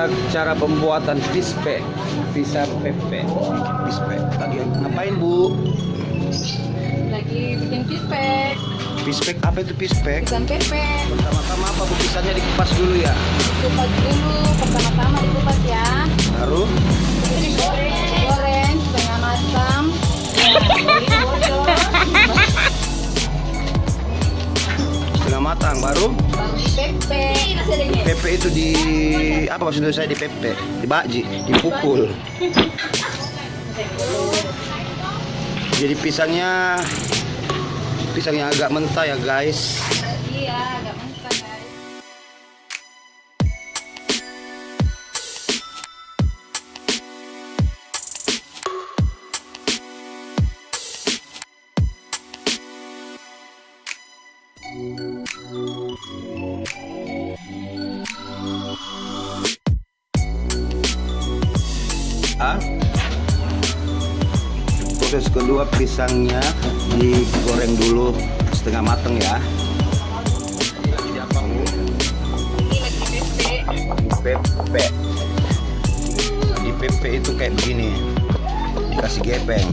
lihat cara pembuatan pispe, pisang pepe. Pispe. Tadi ngapain Bu? Lagi bikin pispek, Pispek apa itu pispek? pisang pepe. Pertama-tama apa Bu, pisangnya dikupas dulu ya? Kupas dulu, pertama-tama dikupas ya. Baru Terus digoreng setengah matang. Ya, ini bocor. setengah matang, baru Baru di pepe. pepe itu di apa maksudnya saya di pepe? Dibaji, dipukul. Jadi pisangnya agak mentah ya guys. Iya, agak mentah guys. Ah. Proses kedua, pisangnya digoreng dulu setengah mateng ya. Ini apa Bu? Ini lagi pepe. Pepe. Di pepe itu kayak begini, dikasih gepeng.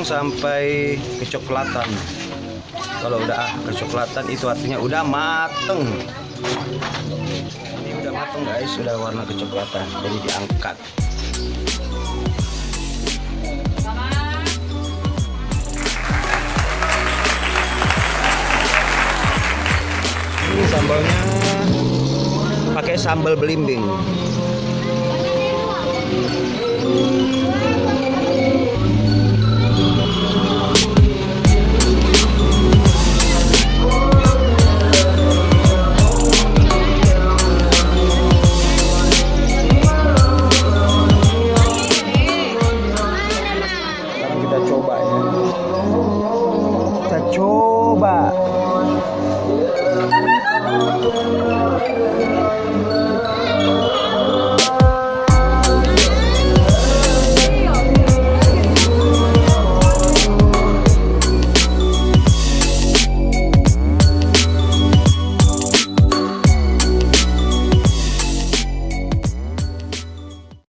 Sampai kecoklatan. Kalau udah kecoklatan itu artinya udah mateng. Ini udah mateng guys, sudah warna kecoklatan. Jadi diangkat. Ini sambalnya pakai sambal belimbing.